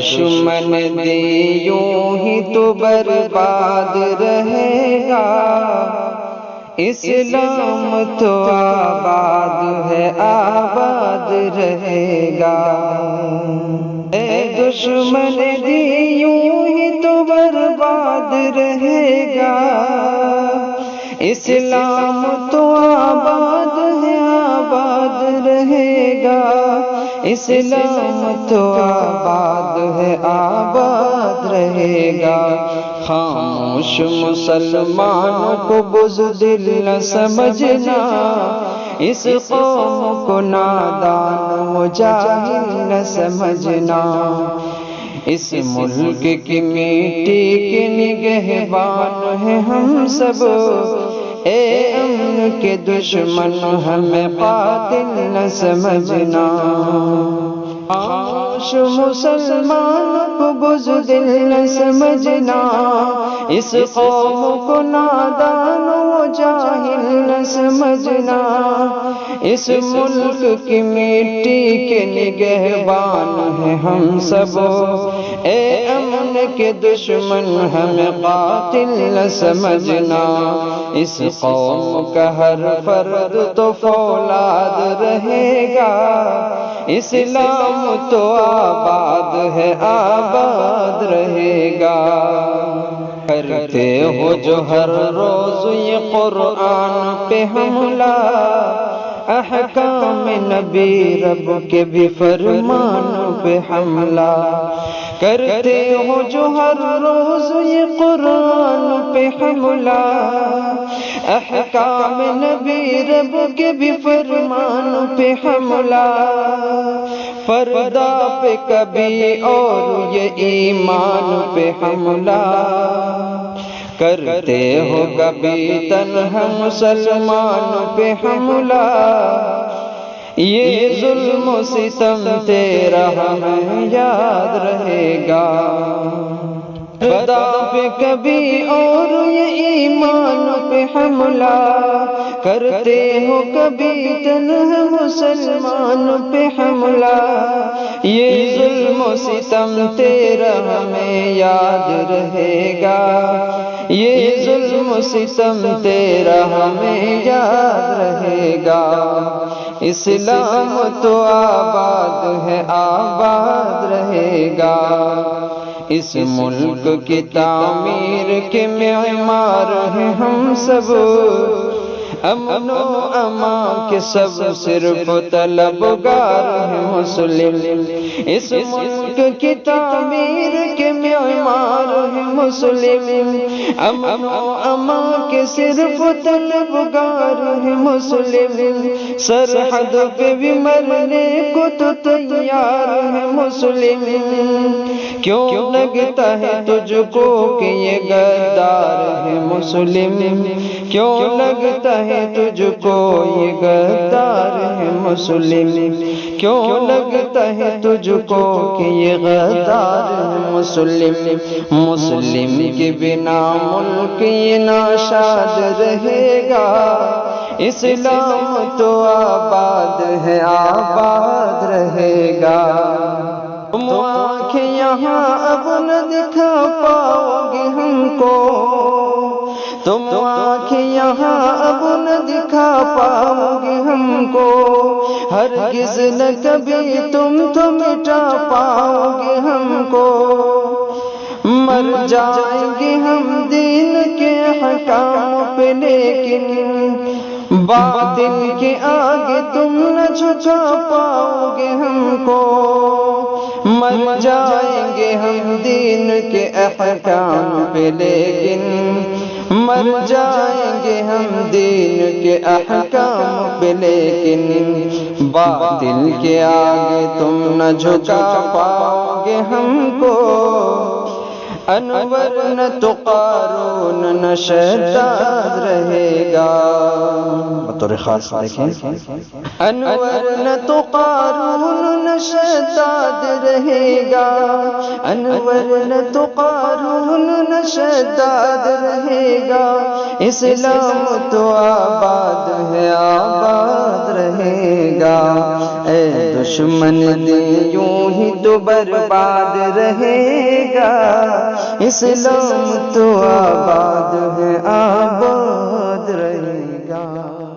دشمن دی یوں ہی تو برباد رہے گا، اسلام تو آباد ہے آباد رہے گا۔ اے دشمن دی یوں ہی تو برباد رہے گا، اسلام تو آباد ہے آباد رہے گا، اسلام تو آباد ہے آباد رہے گا۔ خاموش مسلمانوں کو بزدل نہ سمجھنا، اس قوم کو نادان و جاہل نہ سمجھنا، اس ملک کی مٹی کے نگہبان ہیں ہم سب، اے امن کے دشمن ہمیں قاتل نہ سمجھنا۔ خاموش مسلمان کو بزدل نہ سمجھنا، اس قوم کو نادان و جاہل نہ سمجھنا، اس ملک کی مٹی کے نگہبان ہیں ہم سب، اے امن کے دشمن ہمیں قاتل نہ سمجھنا۔ اس قوم کا ہر فرد تو فولاد رہے گا، اسلام تو آباد ہے آباد رہے گا۔ کرتے ہو جو ہر روز یہ قرآن پہ حملہ، احکام نبی رب کے بھی فرمان پہ حملہ، کرتے ہو جو ہر روز یہ قرآن پہ حملہ، احکام نبی رب کے بھی فرمان پہ حملہ، پردہ پہ کبھی اور یہ ایمان پہ حملہ، کرتے ہو کبھی تنہا مسلمان پہ حملہ، یہ ظلم و ستم تیرا ہمیں یاد رہے گا۔ پردہ پہ کبھی اور یہ ایمان پہ حملہ، کرتے ہو کبھی تنہا مسلمان پہ حملہ، یہ ظلم و ستم تیرا ہمیں یاد رہے گا، یہ ظلم و ستم تیرا ہمیں یاد رہے گا۔ اسلام تو آباد ہے آباد رہے گا، اس ملک کی تعمیر کے معمار ہیں ہم سب، امن و امان کے سب صرف طلبگار ہیں مسلم، اس ملک کی تعمیر کے معمار ہیں مسلم، امن و امان کے صرف طلبگار ہیں مسلم، سرحد پہ بھی مرنے کو تو تیار ہیں مسلم، کیوں لگتا ہے تجھ کو کہ یہ غدار ہے مسلم، کیوں لگتا ہے تجھ کو یہ غدار ہے مسلم، کیوں لگتا ہے تجھ کو کہ یہ غدار ہے مسلم، مسلم کے بنا ملک یہ ناشاد رہے گا، اسلام تو آباد ہے آباد رہے گا۔ تم آنکھیں یہاں اب نہ دکھا پاؤ گے ہم کو، تم آنکھیں یہاں اب نہ دکھا پاؤ گے ہم کو، ہرگز نہ کبھی تم تو مٹا پاؤ گے ہم کو، مر جائیں گے ہم دین کے احکام پہ لیکن باطل کے آگے تم نہ جھکا پاؤ گے ہم کو، مر جائیں گے ہم دین کے احکام پہ لیکن مر جائیں گے ہم دین کے احکام پہ لیکن باطل کے آگے تم نہ جھکا پاؤ گے ہم کو، انور نہ تو قارون نہ شداد رہے گا۔ بطور خاص دیکھیں، انور نہ تو قارون نہ شداد رہے گا، انور نہ تو قارون نہ شداد رہے گا، اسلام تو آباد ہے آباد رہے گا۔ اے دشمن دے یوں ہی تو برباد رہے گا، اسلام تو آباد ہے آباد رہے گا۔